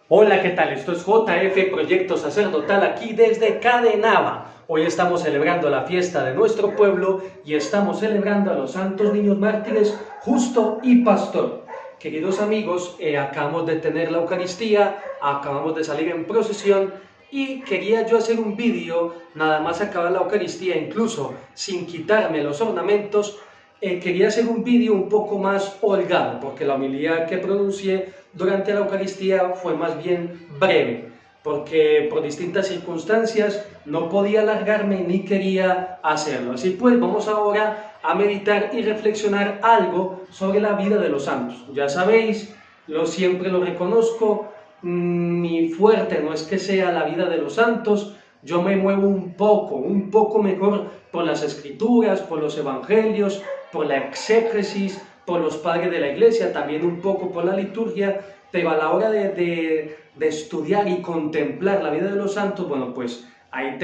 Hola, ¿qué tal? Esto es JF Proyecto Sacerdotal aquí desde Cadenaba. Hoy estamos celebrando la fiesta de nuestro pueblo y estamos celebrando a los santos niños mártires Justo y Pastor. Queridos amigos, acabamos de tener la Eucaristía, acabamos de salir en procesión y quería yo hacer un vídeo, nada más acabar la Eucaristía, incluso sin quitarme los ornamentos. Quería hacer un vídeo un poco más holgado, porque la homilía que pronuncié durante la Eucaristía fue más bien breve, porque por distintas circunstancias no podía alargarme ni quería hacerlo. Así pues, vamos ahora a meditar y reflexionar algo sobre la vida de los santos. Ya sabéis, siempre lo reconozco, mi fuerte no es que sea la vida de los santos. Yo me muevo un poco mejor por las escrituras, por los evangelios, por la exégesis, por los padres de la iglesia, también un poco por la liturgia, pero a la hora de estudiar y contemplar la vida de los santos, bueno, pues ahí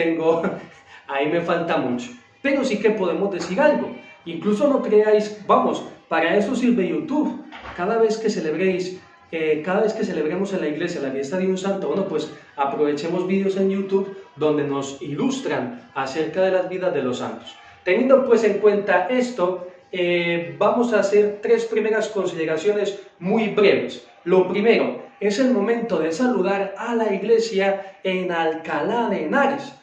me falta mucho. Pero sí que podemos decir algo. Incluso no creáis, vamos, para eso sirve YouTube. Cada vez que celebremos en la iglesia la fiesta de un santo, bueno, pues aprovechemos vídeos en YouTube donde nos ilustran acerca de las vidas de los santos. Teniendo pues en cuenta esto, vamos a hacer tres primeras consideraciones muy breves. Lo primero, es el momento de saludar a la iglesia en Alcalá de Henares.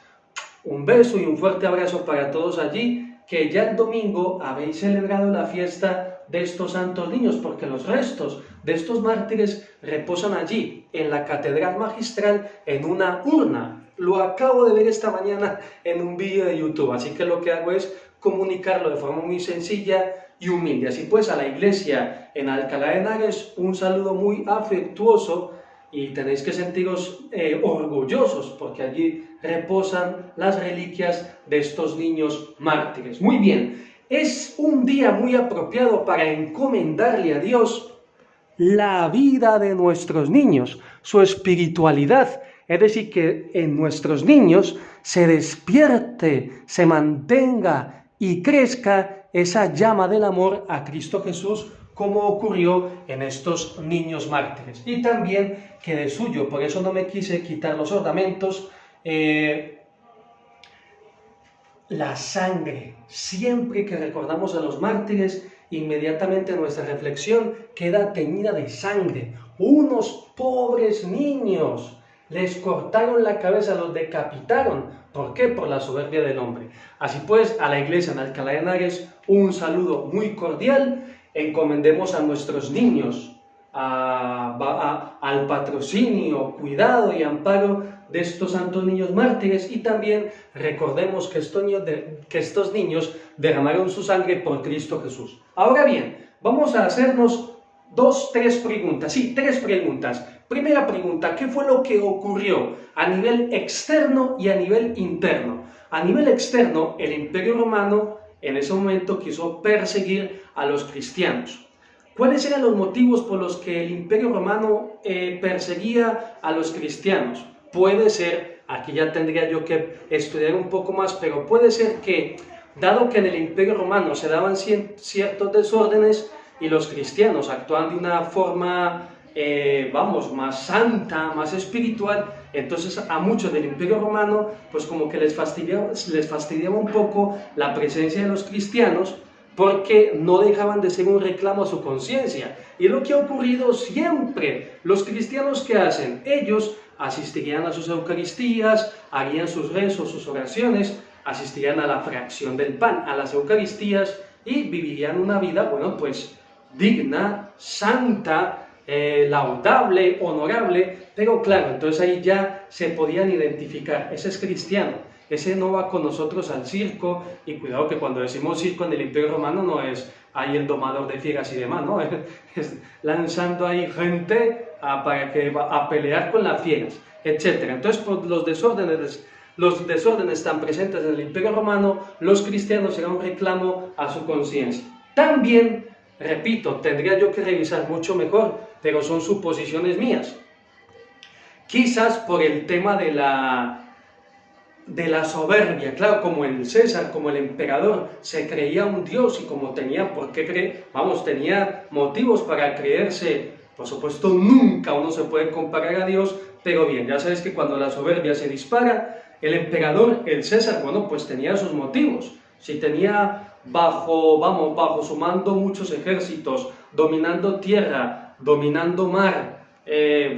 Un beso y un fuerte abrazo para todos allí, que ya el domingo habéis celebrado la fiesta de estos santos niños, porque los restos de estos mártires reposan allí, en la catedral magistral, en una urna. Lo acabo de ver esta mañana en un vídeo de YouTube, así que lo que hago es comunicarlo de forma muy sencilla y humilde. Así pues, a la iglesia en Alcalá de Henares, un saludo muy afectuoso, y tenéis que sentiros orgullosos, porque allí reposan las reliquias de estos niños mártires. Muy bien, es un día muy apropiado para encomendarle a Dios la vida de nuestros niños, su espiritualidad, es decir, que en nuestros niños se despierte, se mantenga y crezca esa llama del amor a Cristo Jesús, como ocurrió en estos niños mártires. Y también que de suyo, por eso no me quise quitar los ornamentos, la sangre. Siempre que recordamos a los mártires, inmediatamente nuestra reflexión queda teñida de sangre. Unos pobres niños les cortaron la cabeza, los decapitaron. ¿Por qué? Por la soberbia del hombre. Así pues, a la iglesia en Alcalá de Henares, un saludo muy cordial. Encomendemos a nuestros niños al patrocinio, cuidado y amparo de estos santos niños mártires, y también recordemos que estos niños derramaron su sangre por Cristo Jesús. Ahora bien, vamos a hacernos tres preguntas. Primera pregunta, ¿qué fue lo que ocurrió a nivel externo y a nivel interno? A nivel externo, el Imperio Romano en ese momento quiso perseguir a los cristianos. ¿Cuáles eran los motivos por los que el Imperio Romano perseguía a los cristianos? Puede ser, aquí ya tendría yo que estudiar un poco más, pero puede ser que, dado que en el Imperio Romano se daban ciertos desórdenes y los cristianos actuaban de una forma, más santa, más espiritual, entonces a muchos del Imperio Romano, pues como que les fastidiaba un poco la presencia de los cristianos, porque no dejaban de ser un reclamo a su conciencia. Y es lo que ha ocurrido siempre. Los cristianos, ¿qué hacen? Ellos asistirían a sus Eucaristías, harían sus rezos, sus oraciones, asistirían a la fracción del pan, a las Eucaristías, y vivirían una vida, bueno, pues digna, santa, laudable, honorable. Pero claro, entonces ahí ya se podían identificar, ese es cristiano. Ese no va con nosotros al circo, y cuidado que cuando decimos circo en el Imperio Romano no es ahí el domador de fieras y demás, ¿no? Es lanzando ahí gente a pelear con las fieras, etc. Entonces, por los desórdenes tan presentes en el Imperio Romano, los cristianos eran un reclamo a su conciencia. También, repito, tendría yo que revisar mucho mejor, pero son suposiciones mías. Quizás por el tema de la soberbia, claro, como el César, como el emperador, se creía un dios, y como tenía tenía motivos para creerse Por supuesto, nunca uno se puede comparar a Dios, pero bien, ya sabéis que cuando la soberbia se dispara, el emperador, el César, bueno, pues tenía sus motivos. Si tenía bajo su mando muchos ejércitos, dominando tierra, dominando mar,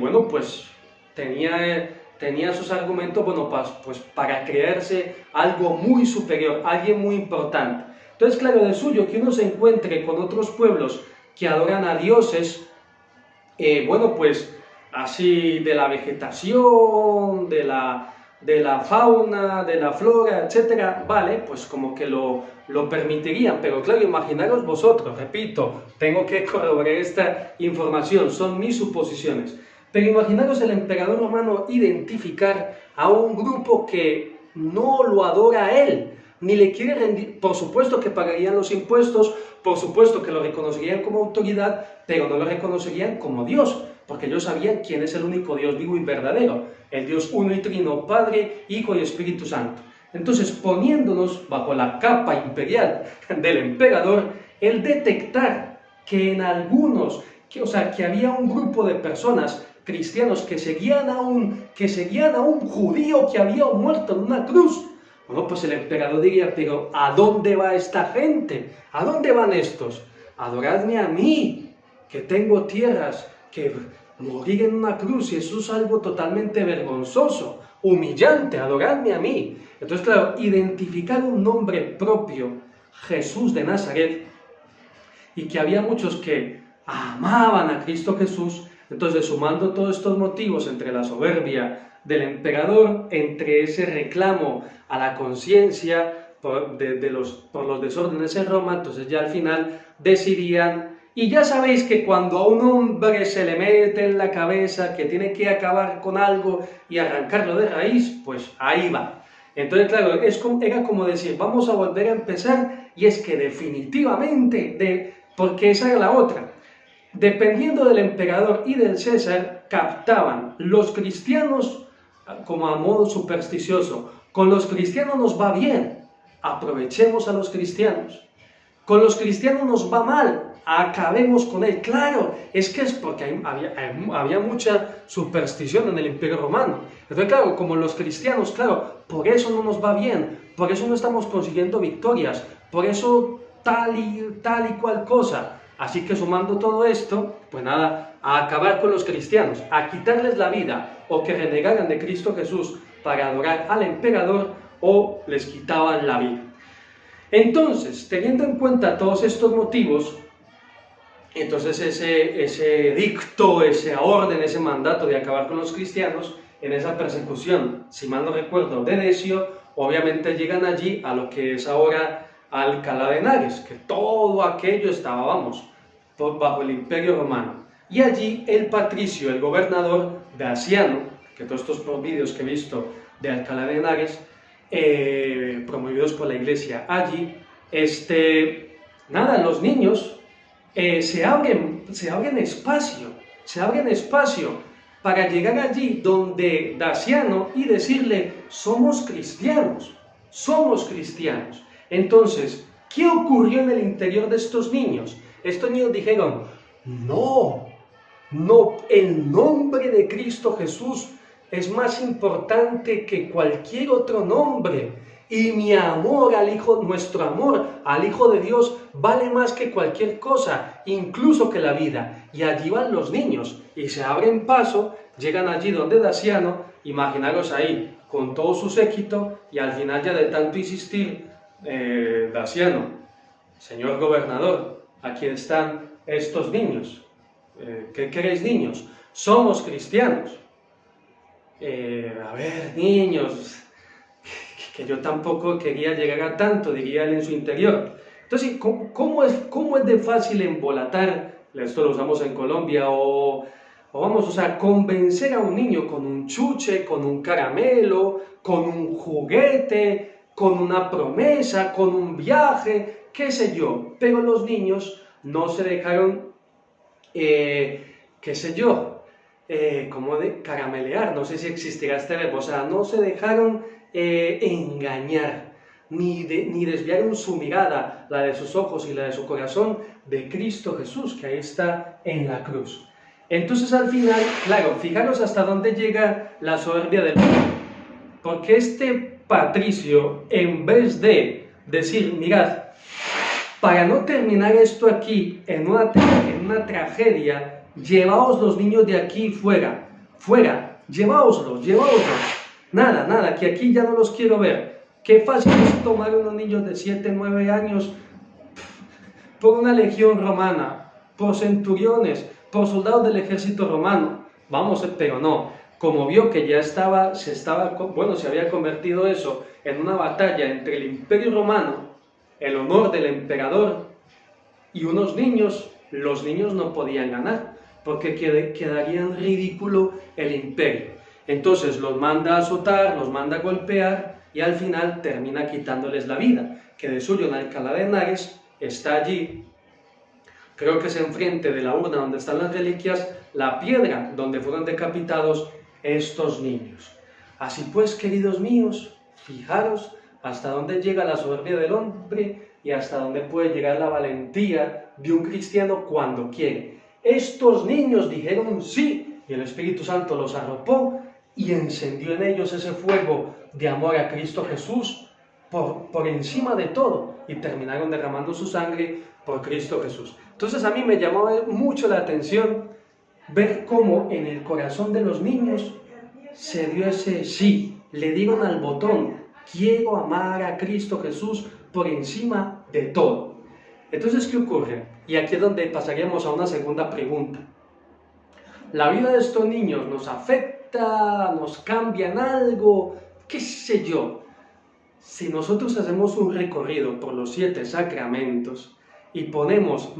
bueno, pues tenía sus argumentos, bueno, pues para creerse algo muy superior, alguien muy importante. Entonces, claro, de suyo que uno se encuentre con otros pueblos que adoran a dioses, bueno, pues así de la vegetación, de la fauna, de la flora, etcétera, vale, pues como que lo permitirían, pero claro, imaginaros vosotros, repito, tengo que corroborar esta información, son mis suposiciones, pero imaginaros el emperador romano identificar a un grupo que no lo adora a él, ni le quiere rendir, por supuesto que pagarían los impuestos, por supuesto que lo reconocerían como autoridad, pero no lo reconocerían como Dios, porque ellos sabían quién es el único Dios vivo y verdadero, el Dios uno y trino, Padre, Hijo y Espíritu Santo. Entonces, poniéndonos bajo la capa imperial del emperador, el detectar que en algunos, que había un grupo de personas cristianos que seguían a un judío que había muerto en una cruz, bueno, pues el emperador diría, pero ¿a dónde va esta gente? ¿A dónde van estos? Adoradme a mí, que tengo tierras, que morir en una cruz, y eso es algo totalmente vergonzoso, humillante, adoradme a mí. Entonces, claro, identificar un nombre propio, Jesús de Nazaret, y que había muchos que amaban a Cristo Jesús, entonces sumando todos estos motivos entre la soberbia del emperador, entre ese reclamo a la conciencia por los desórdenes en Roma, entonces ya al final decidían, y ya sabéis que cuando a un hombre se le mete en la cabeza que tiene que acabar con algo y arrancarlo de raíz, pues ahí va. Entonces, claro, era como decir, vamos a volver a empezar, y es que definitivamente, porque esa era la otra, dependiendo del emperador y del César, captaban los cristianos como a modo supersticioso. Con los cristianos nos va bien, aprovechemos a los cristianos. Con los cristianos nos va mal, acabemos con él. Claro, es que es porque había mucha superstición en el Imperio Romano. Entonces, claro, como los cristianos, claro, por eso no nos va bien, por eso no estamos consiguiendo victorias, por eso tal y cual cosa. Así que sumando todo esto, pues nada, a acabar con los cristianos, a quitarles la vida, o que renegaran de Cristo Jesús para adorar al emperador, o les quitaban la vida. Entonces, teniendo en cuenta todos estos motivos, entonces ese edicto, esa orden, ese mandato de acabar con los cristianos, en esa persecución, si mal no recuerdo, de Decio, obviamente llegan allí a lo que es ahora Alcalá de Henares, que todo aquello estaba, vamos, bajo el Imperio Romano. Y allí el patricio, el gobernador Daciano, que todos estos vídeos que he visto de Alcalá de Henares, promovidos por la iglesia allí, nada, los niños se abren espacio para llegar allí donde Daciano y decirle, somos cristianos. Entonces, ¿qué ocurrió en el interior de estos niños? Estos niños dijeron, no, el nombre de Cristo Jesús es más importante que cualquier otro nombre, y mi amor al Hijo, nuestro amor al Hijo de Dios vale más que cualquier cosa, incluso que la vida. Y allí van los niños, y se abren paso, llegan allí donde Daciano, imaginaros ahí, con todo su séquito, y al final ya de tanto insistir, Daciano, señor gobernador, aquí están estos niños. ¿Qué queréis, niños? Somos cristianos. A ver, niños, que yo tampoco quería llegar a tanto, diría él en su interior. Entonces, ¿cómo es de fácil embolatar, esto lo usamos en Colombia, convencer a un niño con un chuche, con un caramelo, con un juguete, con una promesa, con un viaje, qué sé yo? Pero los niños no se dejaron, como de caramelear, no sé si existirá este verbo, no se dejaron engañar, ni desviaron su mirada, la de sus ojos y la de su corazón, de Cristo Jesús, que ahí está en la cruz. Entonces al final, claro, fijaros hasta dónde llega la soberbia del hombre. Porque este patricio, en vez de decir, mirad, para no terminar esto aquí en una tragedia, llevaos los niños de aquí fuera, fuera, llevaoslos. Nada, que aquí ya no los quiero ver. Qué fácil es tomar unos niños de 7, 9 años por una legión romana, por centuriones, por soldados del ejército romano. Vamos, pero no. Como vio que ya se había convertido eso en una batalla entre el imperio romano, el honor del emperador y unos niños, los niños no podían ganar, porque quedaría en ridículo el imperio. Entonces los manda a azotar, los manda a golpear y al final termina quitándoles la vida, que de suyo en Alcalá de Henares está allí, creo que es enfrente de la urna donde están las reliquias, la piedra donde fueron decapitados estos niños. Así pues, queridos míos, fijaros hasta dónde llega la soberbia del hombre y hasta dónde puede llegar la valentía de un cristiano cuando quiere. Estos niños dijeron sí, y el Espíritu Santo los arropó y encendió en ellos ese fuego de amor a Cristo Jesús por encima de todo, y terminaron derramando su sangre por Cristo Jesús. Entonces a mí me llamó mucho la atención ver cómo en el corazón de los niños se dio ese sí, le dieron al botón, quiero amar a Cristo Jesús por encima de todo. Entonces, ¿qué ocurre? Y aquí es donde pasaríamos a una segunda pregunta. ¿La vida de estos niños nos afecta, nos cambia en algo? ¿Qué sé yo? Si nosotros hacemos un recorrido por los 7 sacramentos y ponemos,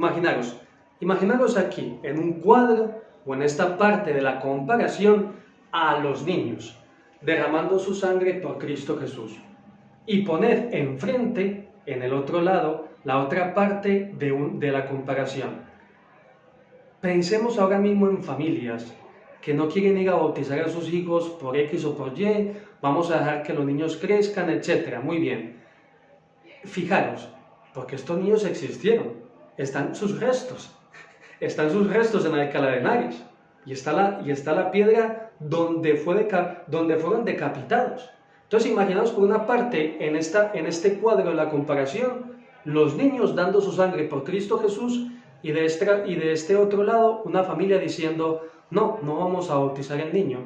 imaginaros aquí, en un cuadro o en esta parte de la comparación, a los niños derramando su sangre por Cristo Jesús. Y poned enfrente, en el otro lado, la otra parte de la comparación. Pensemos ahora mismo en familias que no quieren ir a bautizar a sus hijos por X o por Y, vamos a dejar que los niños crezcan, etc. Muy bien. Fijaros, porque estos niños existieron, están sus restos en Alcalá de Henares, y está la piedra donde fueron decapitados. Entonces imaginaos por una parte, en este cuadro de la comparación, los niños dando su sangre por Cristo Jesús, y de este otro lado, una familia diciendo, no vamos a bautizar al niño,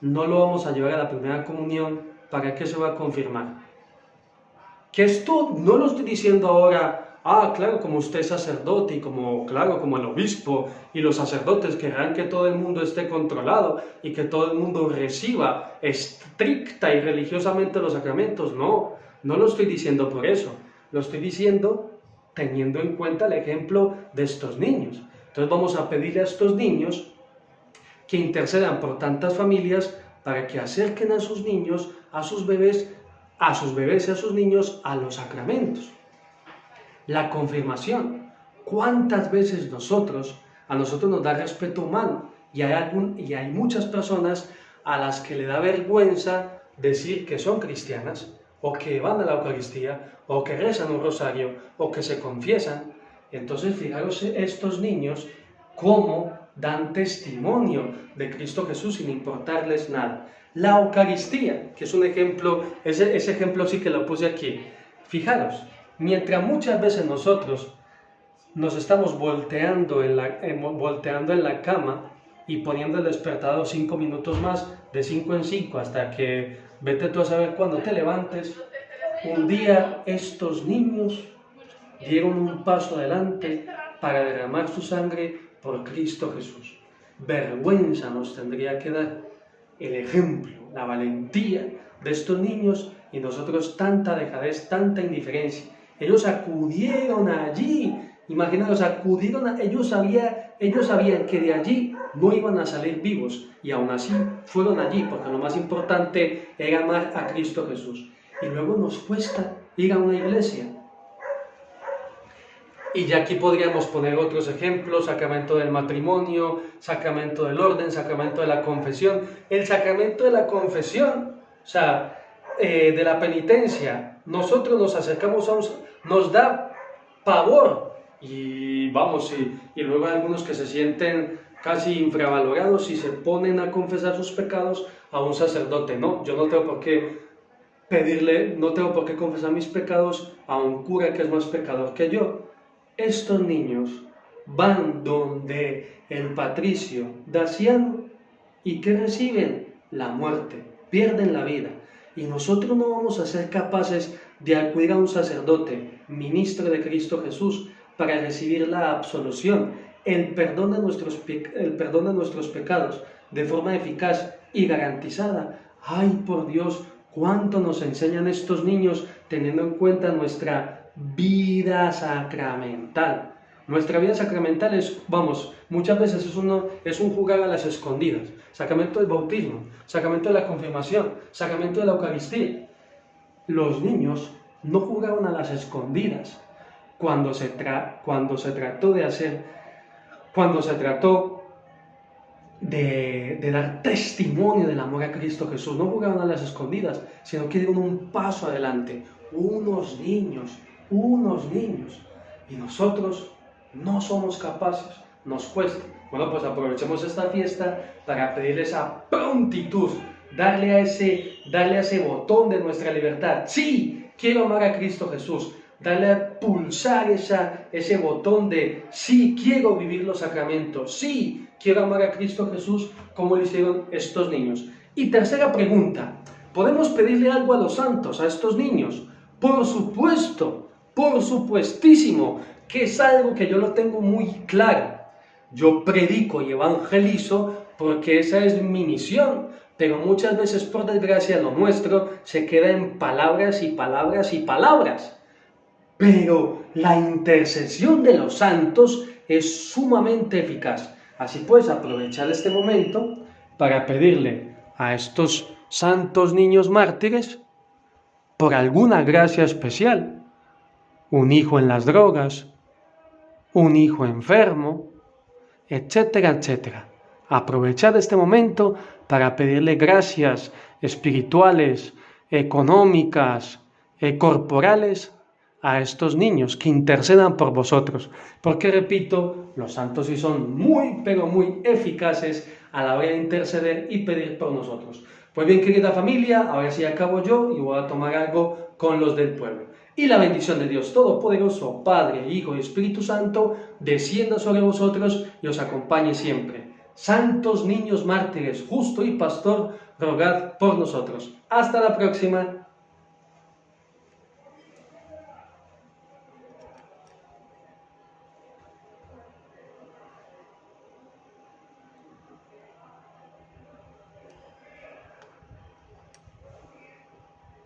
no lo vamos a llevar a la primera comunión, ¿para qué se va a confirmar? Que esto no lo estoy diciendo ahora, claro, como usted es sacerdote y como el obispo y los sacerdotes querrán que todo el mundo esté controlado y que todo el mundo reciba estricta y religiosamente los sacramentos. No lo estoy diciendo por eso, lo estoy diciendo teniendo en cuenta el ejemplo de estos niños. Entonces vamos a pedirle a estos niños que intercedan por tantas familias para que acerquen a sus niños, a sus bebés y a sus niños a los sacramentos. La confirmación. ¿Cuántas veces a nosotros nos da respeto humano? Y hay muchas personas a las que le da vergüenza decir que son cristianas, o que van a la Eucaristía, o que rezan un rosario, o que se confiesan. Entonces, fijaros estos niños cómo dan testimonio de Cristo Jesús sin importarles nada. La Eucaristía, que es un ejemplo, ese ejemplo sí que lo puse aquí. Fijaros, mientras muchas veces nosotros nos estamos volteando en la cama y poniendo el despertador 5 minutos más, de 5 en 5, hasta que vete tú a saber cuándo te levantes, un día estos niños dieron un paso adelante para derramar su sangre por Cristo Jesús. Vergüenza nos tendría que dar el ejemplo, la valentía de estos niños, y nosotros tanta dejadez, tanta indiferencia. Ellos acudieron allí, imaginaos, ellos sabían que de allí no iban a salir vivos, y aún así fueron allí, porque lo más importante era amar a Cristo Jesús. Y luego nos cuesta ir a una iglesia. Y ya aquí podríamos poner otros ejemplos: sacramento del matrimonio, sacramento del orden, sacramento de la confesión. El sacramento de la confesión, de la penitencia, nosotros nos acercamos nos da pavor, y luego hay algunos que se sienten casi infravalorados si se ponen a confesar sus pecados a un sacerdote. No, yo no tengo por qué pedirle, no tengo por qué confesar mis pecados a un cura que es más pecador que yo. Estos niños van donde el patricio Daciano y ¿qué reciben? La muerte, pierden la vida. Y nosotros no vamos a ser capaces de acudir a un sacerdote, ministro de Cristo Jesús, para recibir la absolución, el perdón de nuestros pecados de forma eficaz y garantizada. ¡Ay, por Dios! ¿Cuánto nos enseñan estos niños teniendo en cuenta nuestra vida sacramental? Nuestra vida sacramental es, muchas veces es un jugar a las escondidas. Sacramento del bautismo, sacramento de la confirmación, sacramento de la Eucaristía. Los niños no jugaron a las escondidas cuando se trató de dar testimonio del amor a Cristo Jesús. No jugaron a las escondidas, sino que dieron un paso adelante. Unos niños. Y nosotros no somos capaces, nos cuesta. Bueno, pues aprovechemos esta fiesta para pedirle esa prontitud, darle a ese botón de nuestra libertad. Sí, quiero amar a Cristo Jesús. Darle a pulsar ese botón de sí, quiero vivir los sacramentos. Sí, quiero amar a Cristo Jesús como lo hicieron estos niños. Y tercera pregunta, ¿podemos pedirle algo a los santos, a estos niños? Por supuesto, por supuestísimo, que es algo que yo lo tengo muy claro. Yo predico y evangelizo porque esa es mi misión, pero muchas veces, por desgracia, lo nuestro se queda en palabras y palabras y palabras. Pero la intercesión de los santos es sumamente eficaz. Así pues, aprovechar este momento para pedirle a estos santos niños mártires por alguna gracia especial. Un hijo en las drogas, un hijo enfermo, etcétera, etcétera. Aprovechar este momento para pedirle gracias espirituales, económicas, corporales a estos niños que intercedan por vosotros. Porque, repito, los santos sí son muy, pero muy eficaces a la hora de interceder y pedir por nosotros. Pues bien, querida familia, ahora sí acabo yo y voy a tomar algo con los del pueblo. Y la bendición de Dios Todopoderoso, Padre, Hijo y Espíritu Santo, descienda sobre vosotros y os acompañe siempre. Santos niños mártires, justo y pastor, rogad por nosotros. Hasta la próxima.